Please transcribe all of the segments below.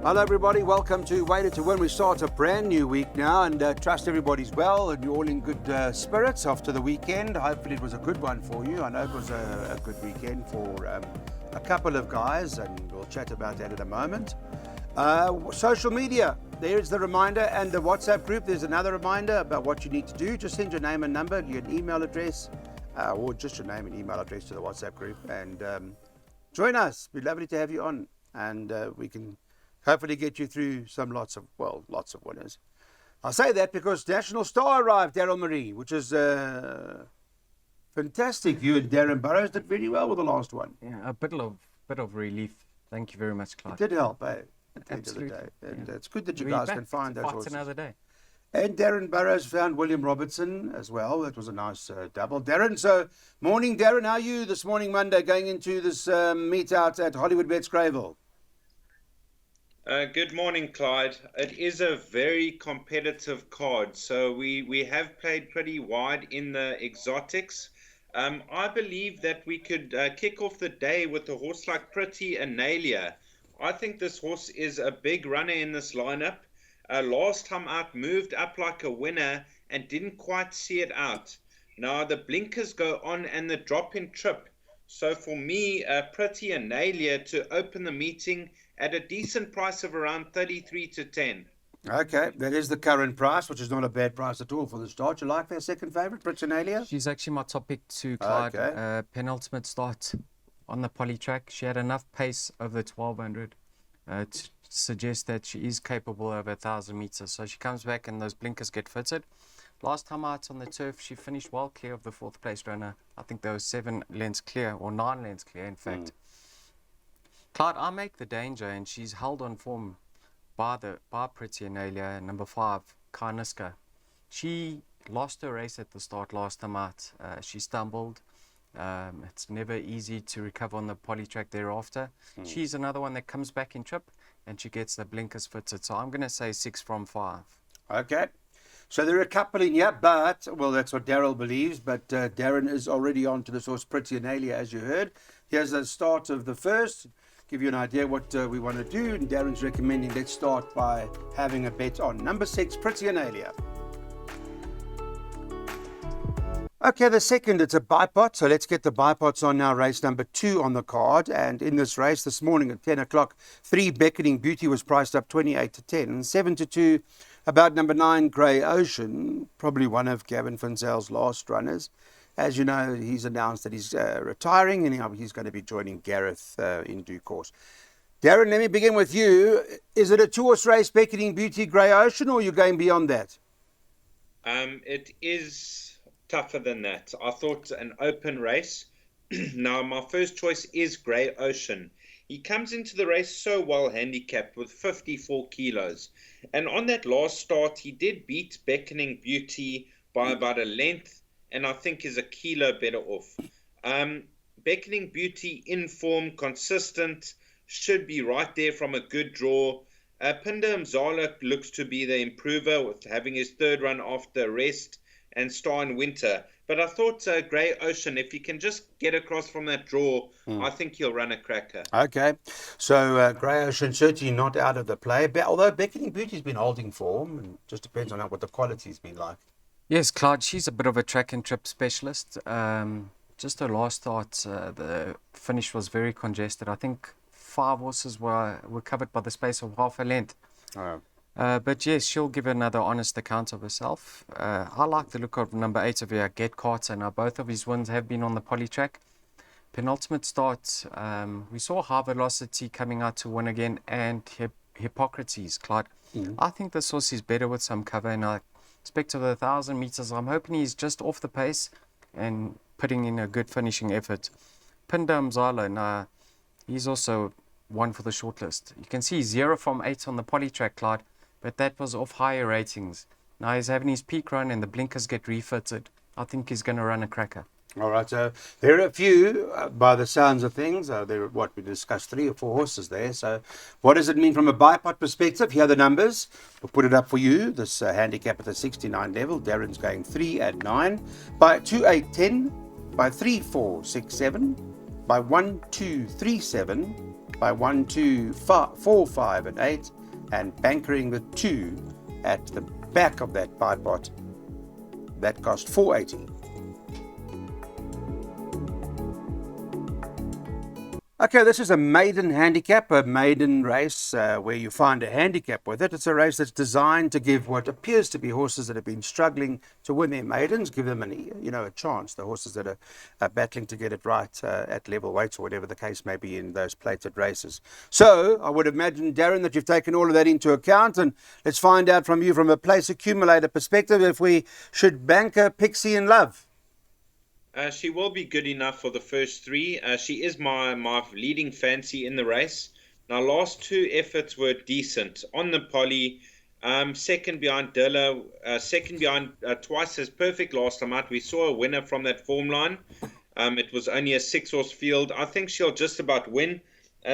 Hello everybody, welcome to Waiter to Win. We start a brand new week now and trust everybody's well and you're all in good spirits after the weekend. Hopefully it was a good one for you. I know it was a good weekend for a couple of guys and we'll chat about that in a moment. Social media, there's the reminder, and the WhatsApp group, there's another reminder about what you need to do. Just send your name and number, your email address, or just your name and email address to the WhatsApp group and join us. It'd be lovely to have you on and we can hopefully get you through lots of winners. I say that because National Star arrived, Daryl Marie, which is fantastic. You and Darren Burrows did very well with the last one. Yeah, a bit of relief. Thank you very much, Clive. It did help, eh? At the Absolutely. end of the day. And Yeah. it's good that you We're guys back can find to those fight horses. another day. And Darren Burrows found William Robertson as well. That was a nice double. Darren, so morning, Darren. How are you this morning, Monday, going into this meet out at Hollywood Bets Greyville? Good morning, Clyde. It is a very competitive card, so we have played pretty wide in the exotics. I believe that we could kick off the day with a horse like Pretty Analia. I think this horse is a big runner in this lineup. Last time out, moved up like a winner and didn't quite see it out. Now the blinkers go on and the drop-in trip. So for me, Pretty Analia to open the meeting at a decent price of around 33 to 10. Okay, that is the current price, which is not a bad price at all for the start. You like their second favourite, Britannia? She's actually my top pick too, Clyde. Okay. Penultimate start on the poly track. She had enough pace over the 1200 to suggest that she is capable of 1,000 meters. So she comes back and those blinkers get fitted. Last time out on the turf, she finished well clear of the fourth place runner. I think there was 7 lengths clear, or 9 lengths clear, in fact. Clyde, I make the danger, and she's held on form by Pretty Analia, number 5, Karniska. She lost her race at the start last time out. She stumbled. It's never easy to recover on the poly track thereafter. She's another one that comes back in trip, and she gets the blinkers fitted. So I'm going to say 6 from 5. Okay. So there are a couple in here, but, well, that's what Daryl believes, but Darren is already on to the horse Pretty Analia, as you heard. Here's the start of the first. Give you an idea what we want to do, and Darren's recommending let's start by having a bet on number 6, Pretty Analia. Okay, the second, it's a bipot, so let's get the bipots on now. Race number 2 on the card, and in this race this morning at 10 o'clock, 3 Beckoning Beauty was priced up 28 to 10, and 7 to 2 about number 9, Grey Ocean, probably one of Gavin Finzel's last runners. As you know, he's announced that he's retiring and he's going to be joining Gareth in due course. Darren, let me begin with you. Is it a 2-horse race, Beckoning Beauty, Grey Ocean, or are you going beyond that? It is tougher than that. I thought an open race. Now, my first choice is Grey Ocean. He comes into the race so well handicapped with 54 kilos. And on that last start, he did beat Beckoning Beauty by about a length, and I think is a kilo better off. Beckoning Beauty in form, consistent, should be right there from a good draw. Pinda Mzala looks to be the improver with having his third run after rest and Star in Winter. But I thought Grey Ocean, if he can just get across from that draw, I think he'll run a cracker. Okay, so Grey Ocean certainly not out of the play, although Beckoning Beauty's been holding form, and just depends on what the quality's been like. Yes, Clyde, she's a bit of a track and trip specialist. Just her last start, the finish was very congested. I think 5 horses were covered by the space of half a length. Oh. But yes, she'll give another honest account of herself. I like the look of number 8 of here, Get Carter. Now, both of his wins have been on the poly track. Penultimate start, we saw High Velocity coming out to win again, and Hippocrates, Clyde. I think this horse is better with some cover, and I expect of 1,000 meters. I'm hoping he's just off the pace and putting in a good finishing effort. Pinda Mzala, now, he's also one for the shortlist. You can see 0 from 8 on the poly track, Clyde, but that was off higher ratings. Now he's having his peak run and the blinkers get refitted. I think he's going to run a cracker. All right, so there are a few, by the sounds of things, there are, we discussed 3 or 4 horses there. So what does it mean from a bipot perspective? Here are the numbers. We'll put it up for you. This handicap at the 69 level. Darren's going 3 and 9, by 2, 8, 10, by 3, 4, 6, 7, by 1, 2, 3, 7, by 1, 2, 4, 5, and 8, and bankering the 2 at the back of that pie pot. That cost 480. Okay, this is a maiden handicap, a maiden race where you find a handicap with it. It's a race that's designed to give what appears to be horses that have been struggling to win their maidens, give them a chance. The horses that are battling to get it right at level weights or whatever the case may be in those plated races. So I would imagine, Darren, that you've taken all of that into account, and let's find out from you from a place accumulator perspective if we should bank a Pixie in Love. She will be good enough for the first 3. She is my leading fancy in the race. Now, last 2 efforts were decent. On the poly, second behind Dilla, second behind Twice as Perfect last time out. We saw a winner from that form line. It was only a 6-horse field. I think she'll just about win.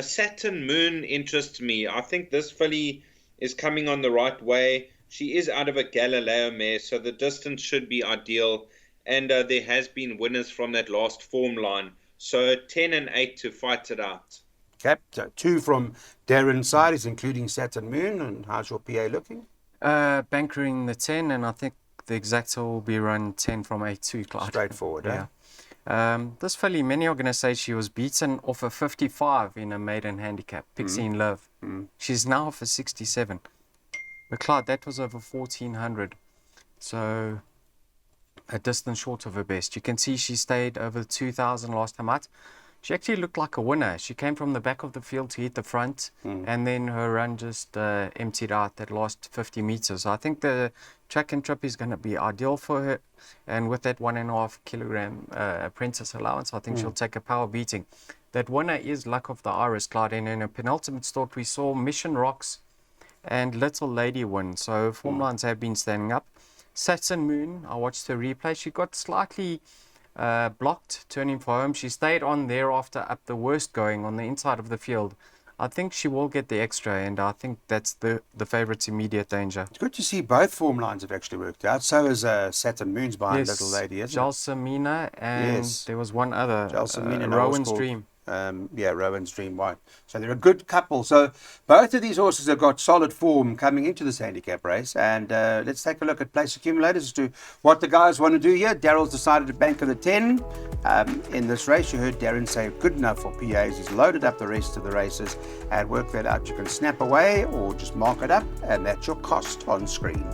Saturn Moon interests me. I think this filly is coming on the right way. She is out of a Galileo mare, so the distance should be ideal. And there has been winners from that last form line. So 10 and 8 to fight it out. Okay, so 2 from Darren's side is including Saturn Moon. And how's your PA looking? Bankering the 10, and I think the exacta will be run 10 from 8 to Clyde. Straightforward, yeah. This filly, many are going to say she was beaten off a 55 in a maiden handicap, Pixie in Love. She's now off a 67. But Clyde, that was over 1400. So a distance short of her best. You can see she stayed over 2000 last time out. She actually looked like a winner. She came from the back of the field to hit the front, and then her run just emptied out that last 50 meters. So I think the track and trip is going to be ideal for her, and with that 1.5 kilogram apprentice allowance, I think she'll take a power beating. That winner is Luck of the Iris, Clyde, and in a penultimate start we saw Mission Rocks and Little Lady win. So form lines have been standing up. Saturn Moon, I watched her replay. She got slightly blocked turning for home. She stayed on thereafter up the worst going on the inside of the field. I think she will get the extra, and I think that's the favourite's immediate danger. It's good to see both form lines have actually worked out. So is Saturn Moon's behind Little Lady, isn't it? Jalsamina, and there was one other, Rowan's Dream. Rowan's Dream White. So they're a good couple. So both of these horses have got solid form coming into this handicap race. And let's take a look at place accumulators as to what the guys want to do here. Darryl's decided to bank of the 10 in this race. You heard Darren say good enough for PAs. He's loaded up the rest of the races and work that out. You can snap away or just mark it up, and that's your cost on screen.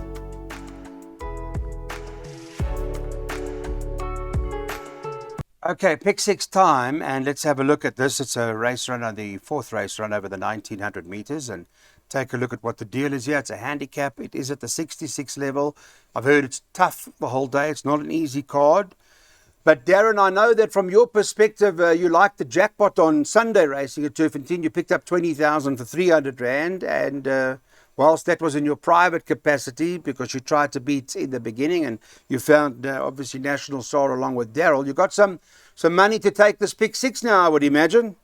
Okay, pick 6 time, and let's have a look at this. It's a race run on the 4th race run over the 1900 meters, and take a look at what the deal is here. It's a handicap. It is at the 66 level. I've heard it's tough the whole day. It's not an easy card. But Darren, I know that from your perspective, you liked the jackpot on Sunday racing at Turfentine. You picked up 20,000 for 300 Rand, and whilst that was in your private capacity because you tried to beat in the beginning and you found obviously National Star along with Daryl, you got some money to take this pick 6 now, I would imagine.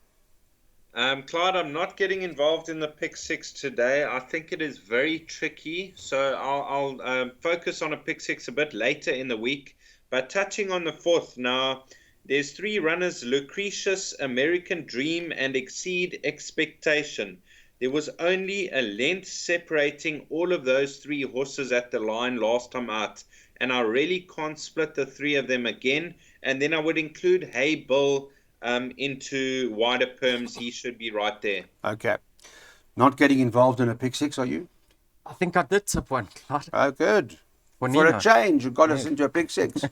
Clyde, I'm not getting involved in the pick 6 today. I think it is very tricky, so I'll focus on a pick 6 a bit later in the week. But touching on the 4th now, there's 3 runners: Lucretius, American Dream, and Exceed Expectation. There was only a length separating all of those 3 horses at the line last time out, and I really can't split the 3 of them again. And then I would include Hey Bill into wider perms. He should be right there. Okay. Not getting involved in a pick 6, are you? I think I did tip one, Clyde. Oh, good. For a change, you got us into a pick 6.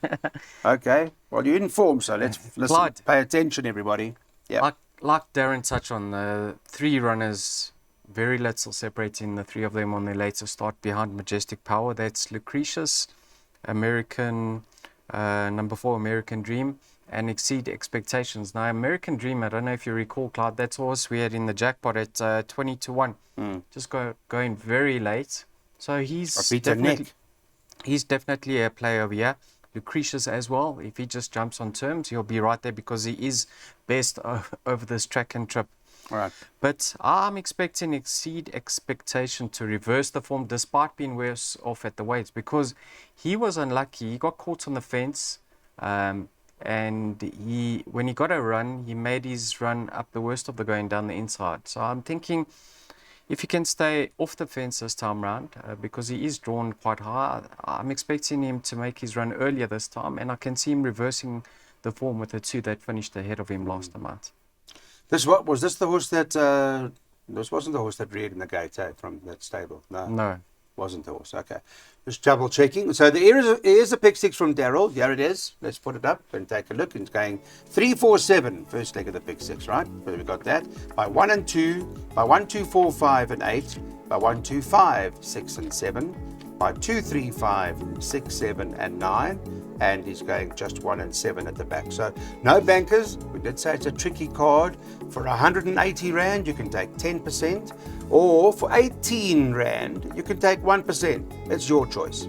Okay. Well, you're in form, so let's listen. Clyde. Pay attention, everybody. Yeah. Like Darren touched on, the 3 runners, very little separating the 3 of them on their later start behind Majestic Power. That's Lucretius, American, number 4, American Dream, and Exceed Expectations. Now, American Dream, I don't know if you recall, Clyde, that's horse we had in the jackpot at 20 to 1. Just going very late. So he's definitely a player over here. Lucretius as well. If he just jumps on terms, he'll be right there because he is best over this track and trip. All right. But I'm expecting Exceed Expectation to reverse the form despite being worse off at the weights, because he was unlucky. He got caught on the fence and and when he got a run, he made his run up the worst of the going down the inside. So I'm thinking if he can stay off the fence this time round, because he is drawn quite high, I'm expecting him to make his run earlier this time, and I can see him reversing the form with the 2 that finished ahead of him last time out. Was this the horse that this wasn't the horse that reared in the gate from that stable? No. Wasn't the horse. Okay. Just double checking. So there is a pick 6 from Daryl. Here it is. Let's put it up and take a look. It's going 3, 4, 7. First leg of the pick 6, right? So we got that. By 1 and 2, by 1, 2, 4, 5 and 8, by 1, 2, 5, 6 and 7, by 2, 3, 5, 6, 7 and 9. And he's going just 1 and 7 at the back. So no bankers. We did say it's a tricky card. For 180 Rand, you can take 10%. Or for 18 Rand, you can take 1%. It's your choice.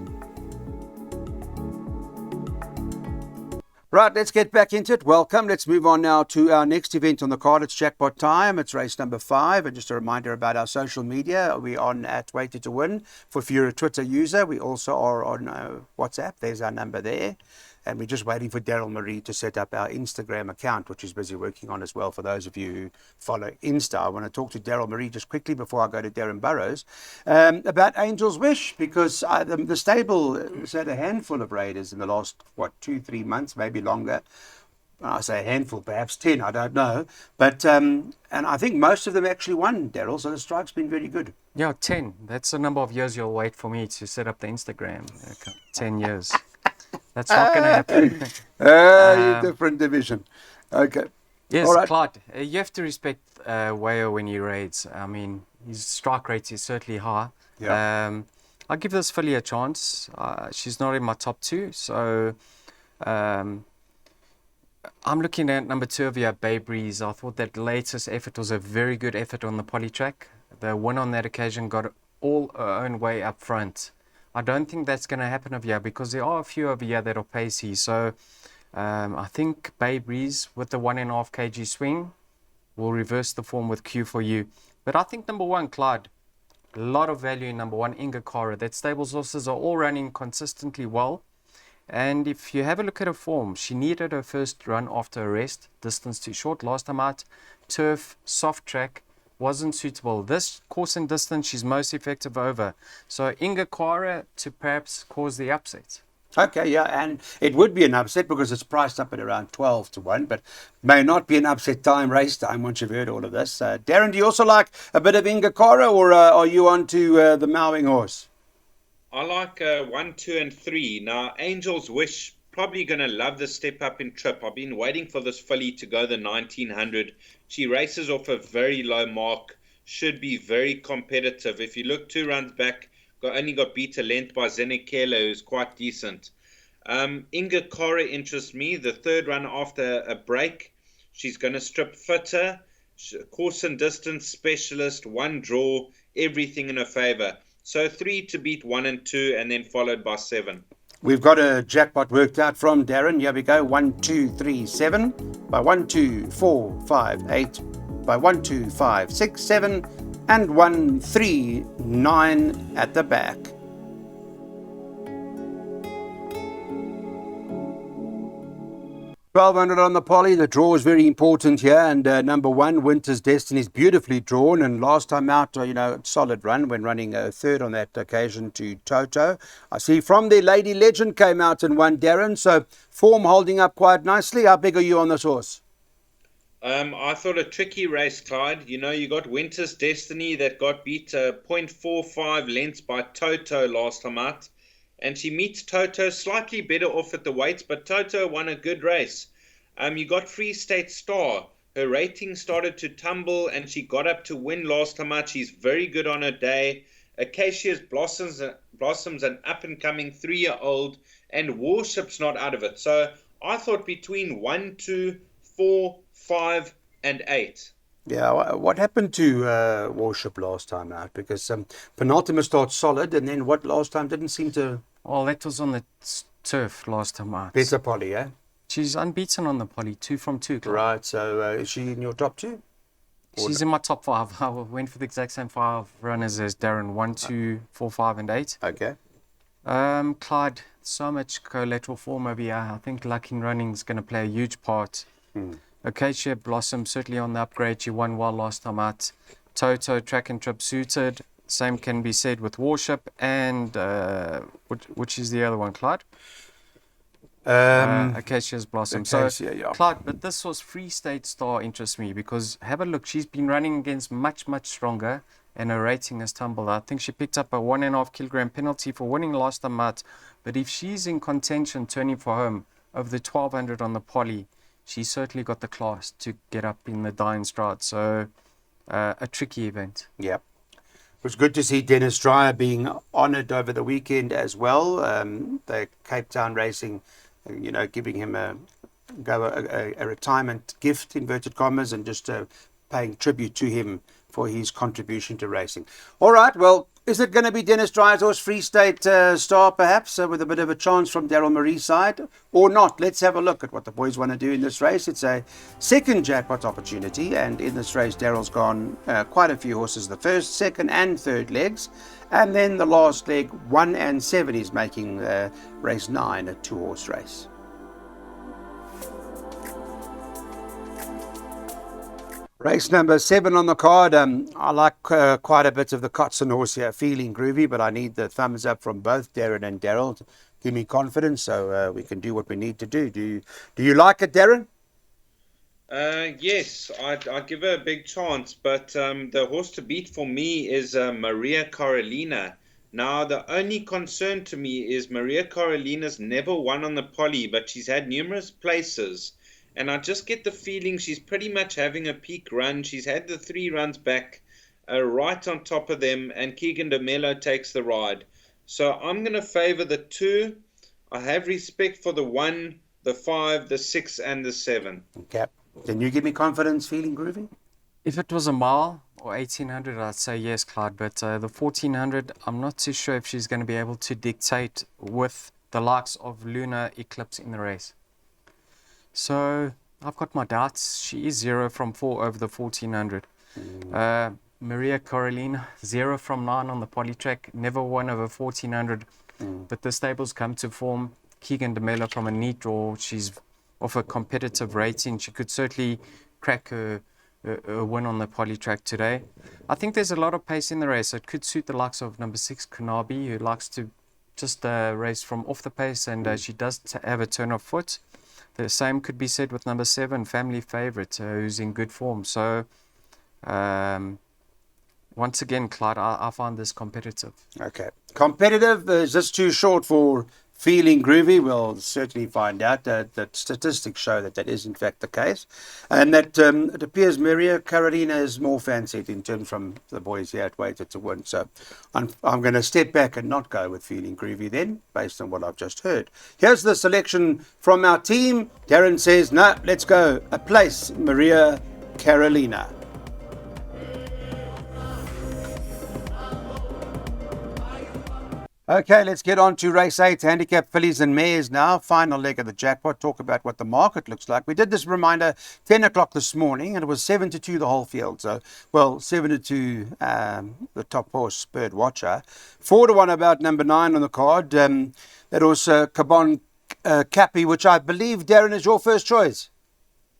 Right, let's get back into it. Welcome. Let's move on now to our next event on the card. It's jackpot time. It's race number 5. And just a reminder about our social media. We're on at Weighted to Win. For if you're a Twitter user, we also are on WhatsApp. There's our number there. And we're just waiting for Daryl Marie to set up our Instagram account, which he's busy working on as well. For those of you who follow Insta, I want to talk to Daryl Marie just quickly before I go to Darren Burrows about Angel's Wish, because the stable has had a handful of raiders in the last, 2-3 months, maybe longer. I say a handful, perhaps 10, I don't know. But and I think most of them actually won, Daryl, so the strike's been very good. Yeah, 10. That's the number of years you'll wait for me to set up the Instagram. Okay. 10 years. That's not going to happen. Different division. Okay. Yes, all right. Clyde, you have to respect Wayo when he raids. I mean, his strike rate is certainly high. Yeah. I'll give this filly a chance. She's not in my top 2, so I'm looking at number 2 of your Bay Breeze. I thought that latest effort was a very good effort on the poly track. The win on that occasion got all her own way up front. I don't think that's going to happen over here, because there are a few over here that are pacey. So I think Bay Breeze with the 1.5 kg swing will reverse the form with Q for you. But I think number 1, Clyde, a lot of value in number 1, Inga Cara. That stable's horses are all running consistently well. And if you have a look at her form, she needed her first run after a rest. Distance too short. Last time out, turf, soft track, wasn't suitable. This course and distance, she's most effective over. So Inga Cara to perhaps cause the upset. Okay, yeah, and it would be an upset because it's priced up at around 12 to 1, but may not be an upset time, race time, once you've heard all of this. Darren, do you also like a bit of Inga Cara, or are you on to the Mowing Horse? I like 1, 2, and 3. Now, Angel's Wish, probably going to love the step up in trip. I've been waiting for this filly to go the 1900. She races off a very low mark, should be very competitive. If you look 2 runs back, only got beat a length by Zenekela, who's quite decent. Inga Cara interests me. The 3rd run after a break, she's going to strip fitter, course and distance specialist, 1 draw, everything in her favour. So 3 to beat 1 and 2, and then followed by 7. We've got a jackpot worked out from Darren. Here we go. 1, 2, 3, 7. By 1, 2, 4, 5, 8. By 1, 2, 5, 6, 7. And 1, 3, 9 at the back. $1,200 on the poly. The draw is very important here. And number 1, Winter's Destiny, is beautifully drawn. And last time out, solid run when running a 3rd on that occasion to Toto. I see from there, Lady Legend came out and won, Darren. So form holding up quite nicely. How big are you on this horse? I thought a tricky race, Clyde. You got Winter's Destiny that got beat 0.45 lengths by Toto last time out. And she meets Toto slightly better off at the weights, but Toto won a good race. You got Free State Star. Her rating started to tumble, and she got up to win last time out. She's very good on her day. Acacia's Blossoms, an up-and-coming 3-year-old, and Warship's not out of it. So I thought between 1, 2, 4, 5, and 8. Yeah, what happened to Warship last time out? Because penultimate started solid, and then what last time didn't seem to... Well, that was on the turf last time out. Better poly, eh? She's unbeaten on the poly, 2 from 2. Clyde. Right, so is she in your top 2? She's in my top 5. I went for the exact same 5 runners as Darren. 1, 2, 4, 5, and 8. Okay. Clyde, so much collateral form over here. I think luck in running is going to play a huge part. Acacia Blossom certainly on the upgrade. She won well last time out. Toto Track and Trip suited. Same can be said with Warship and which is the other one, Clyde? Acacia's Blossom. Acacia, yeah. Clyde, but this was Free State Star interests me because have a look. She's been running against much stronger and her rating has tumbled. I think she picked up a 1.5 kilogram penalty for winning last time out. But if she's in contention turning for home over the 1200 on the poly, she's certainly got the class to get up in the dying stride. So a tricky event. Yeah. It was good to see Dennis Dreyer being honoured over the weekend as well. The Cape Town Racing, giving him a retirement gift, inverted commas, and just paying tribute to him for his contribution to racing. All right, well, is it going to be Dennis Dryer's horse Free State Star, perhaps, with a bit of a chance from Daryl Marie's side, or not? Let's have a look at what the boys want to do in this race. It's a second jackpot opportunity, and in this race, Daryl's gone quite a few horses, the first, second, and third legs, and then the last leg, 1 and 7, is making race 9 a 2-horse race. Race number 7 on the card. I like quite a bit of the Kotzen horse here, Feeling Groovy, but I need the thumbs up from both Darren and Daryl to give me confidence so we can do what we need to do. Do you like it, Darren? Yes, I'd give her a big chance, but the horse to beat for me is Maria Carolina. Now, the only concern to me is Maria Carolina's never won on the poly, but she's had numerous places. And I just get the feeling she's pretty much having a peak run. She's had the 3 runs back right on top of them, and Keegan de Mello takes the ride. So I'm going to favour the 2. I have respect for the 1, the 5, the 6, and the 7. Okay. Can you give me confidence, Feeling Groovy? If it was a mile or 1800, I'd say yes, Clyde. But the 1400, I'm not too sure if she's going to be able to dictate with the likes of Lunar Eclipse in the race. So I've got my doubts. She is 0 from 4 over the 1400. Maria Carolina, 0 from 9 on the poly track, never won over 1400. But the stables come to form. Keegan de Mello from a neat draw. She's off a competitive rating. She could certainly crack a win on the poly track today. I think there's a lot of pace in the race. It could suit the likes of number 6, Kunabi, who likes to just race from off the pace, and she does have a turn of foot. The same could be said with number 7, Family Favourite, who's in good form. So, once again, Clyde, I find this competitive. Okay. Competitive, is this too short for Feeling Groovy? We'll certainly find out. That statistics show that is in fact the case. And that it appears Maria Carolina is more fancied in terms from the boys here at Weighted to Win. So I'm going to step back and not go with Feeling Groovy then, based on what I've just heard. Here's the selection from our team. Darren says, no, let's go. A place, Maria Carolina. Okay, let's get on to race 8, handicap fillies and mares now. Final leg of the jackpot. Talk about what the market looks like. We did this reminder 10 o'clock this morning, and it was 7-2 the whole field. So, well, 7-2 the top horse, Bird Watcher. 4-1 about number 9 on the card. That was Cabon Cappy, which I believe, Darren, is your first choice.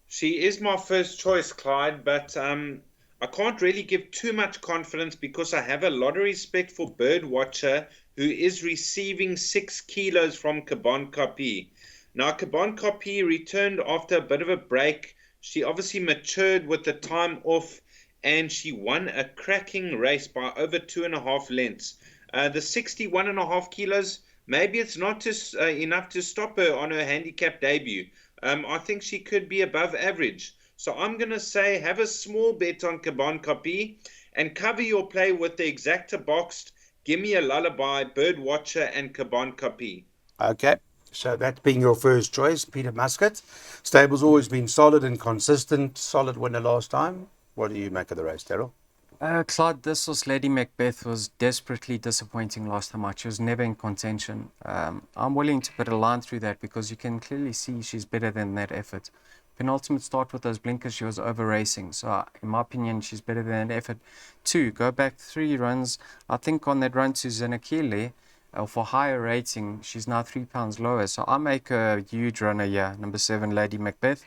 She is my first choice, Clyde, but I can't really give too much confidence because I have a lot of respect for Bird Watcher, who is receiving 6 kilos from Cabon Cappy. Now, Cabon Cappy returned after a bit of a break. She obviously matured with the time off, and she won a cracking race by over 2.5 lengths. The 61.5 kilos, maybe it's not enough to stop her on her handicap debut. I think she could be above average. So I'm going to say have a small bet on Cabon Cappy and cover your play with the exacta boxed Give Me a Lullaby, Bird Watcher, and Cabon Cappy. Okay, so that being your first choice, Peter Muscat. Stable's always been solid and consistent, solid winner last time. What do you make of the race, Daryl? Clyde, this was Lady Macbeth, was desperately disappointing last time out. She was never in contention. I'm willing to put a line through that because you can clearly see she's better than that effort. Penultimate start with those blinkers, she was over racing. So in my opinion, she's better than that effort. 2, go back 3 runs. I think on that run to Zenakile, for higher rating, she's now £3 lower. So I make a huge runner here. Number 7, Lady Macbeth.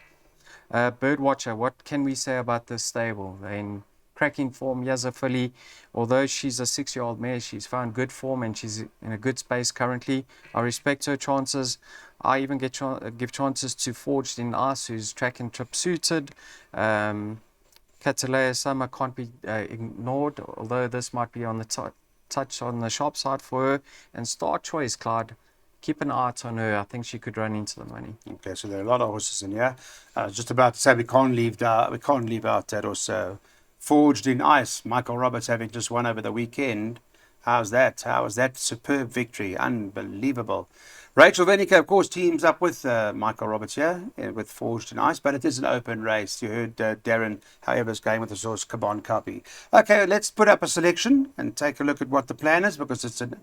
Birdwatcher, what can we say about this stable? They're in cracking form. Yazza filly, although she's a 6-year-old mare, she's found good form and she's in a good space currently. I respect her chances. I even give chances to Forged in Ice, who's track and trip suited. Catalea Summer can't be ignored, although this might be on the touch on the sharp side for her. And Star Choice, Clyde, keep an eye out on her. I think she could run into the money. Okay, so there are a lot of horses in here. I was just about to say we can't leave out that also. Forged in Ice, Michael Roberts having just won over the weekend. How's that? How was that superb victory? Unbelievable. Rachel Venica, of course, teams up with Michael Roberts here with Forged in Ice, but it is an open race. You heard Darren, however, is going with the source Caban Copy. Okay, let's put up a selection and take a look at what the plan is, because it's an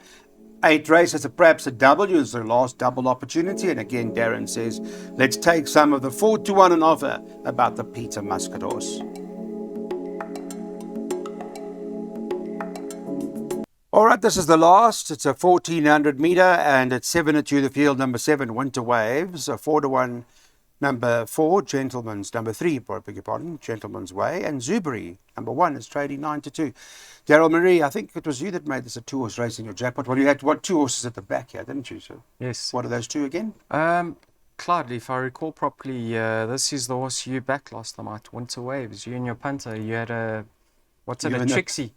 8 race. It's perhaps a double. It's the last double opportunity. And again, Darren says, let's take some of the 4-1 and offer about the Peter Muscat horse. All right, this is the last. It's a 1400 meter and it's 7-2 the field. Number 7, Winter Waves. 4-1, number 4, Gentleman's. Number 3, beg your pardon, Gentleman's Way. And Zubri, number 1, is trading 9-2. Daryl Marie, I think it was you that made this a 2-horse race in your jackpot. Well, you had 2 horses at the back here, didn't you? So yes. What are those 2 again? Clyde, if I recall properly, this is the horse you backed last time out, Winter Waves. You and your punter, you had a Trixie.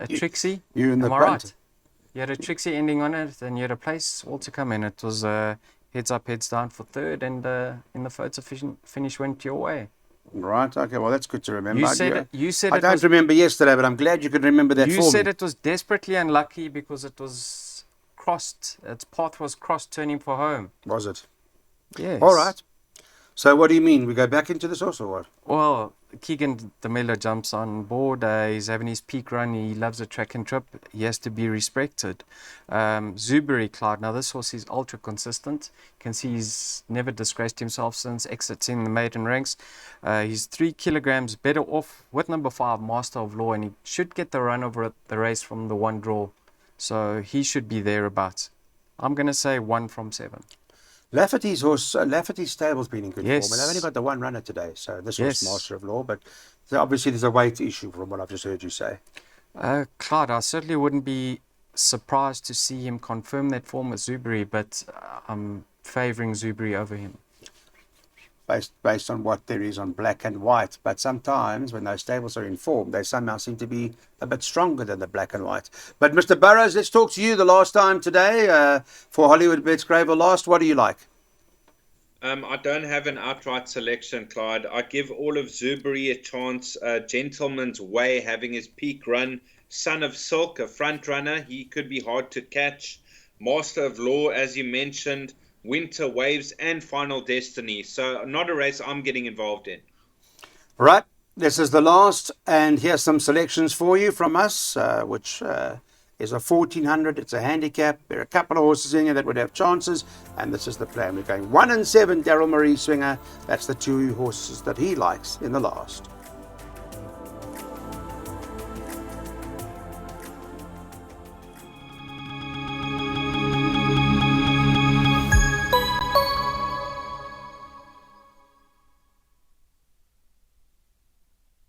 Trixie? You and the Am I punter. right? You had a Trixie ending on it, and you had a place all to come in. It was heads up, heads down for 3rd, and in the photo finish went your way. Right, okay, well, that's good to remember. You said I don't remember yesterday, but I'm glad you could remember that for me. You said it was desperately unlucky because it was crossed, its path was crossed turning for home. Was it? Yes. All right. So what do you mean? We go back into this horse or what? Well, Keegan DeMille jumps on board. He's having his peak run. He loves a track and trip. He has to be respected. Zuberi, Clyde. Now, this horse is ultra consistent. You can see he's never disgraced himself since exiting the maiden ranks. He's 3 kilograms better off with number 5, Master of Law, and he should get the run over at the race from the 1 draw. So he should be thereabouts. I'm going to say 1 from 7. Lafferty's horse, Lafferty's stable's been in good Yes. form. And they've only got the 1 runner today. So this Yes. was Master of Law, but obviously there's a weight issue from what I've just heard you say. Clyde, I certainly wouldn't be surprised to see him confirm that form with Zuberi, but I'm favouring Zuberi over him. Based on what there is on black and white. But sometimes when those stables are in form, they somehow seem to be a bit stronger than the black and white. But Mr. Burrows, let's talk to you the last time today for Hollywood Bets Gravel Last. What do you like? I don't have an outright selection, Clyde. I give all of Zuberi a chance. Gentleman's Way having his peak run. Son of Silk, a front runner. He could be hard to catch. Master of Law, as you mentioned. Winter Waves and Final Destiny. So not a race I'm getting involved in. Right. This is the last. And here's some selections for you from us, which is a 1400. It's a handicap. There are a couple of horses in here that would have chances. And this is the plan. We're going 1 and 7, Daryl Marie Swinger. That's the 2 horses that he likes in the last.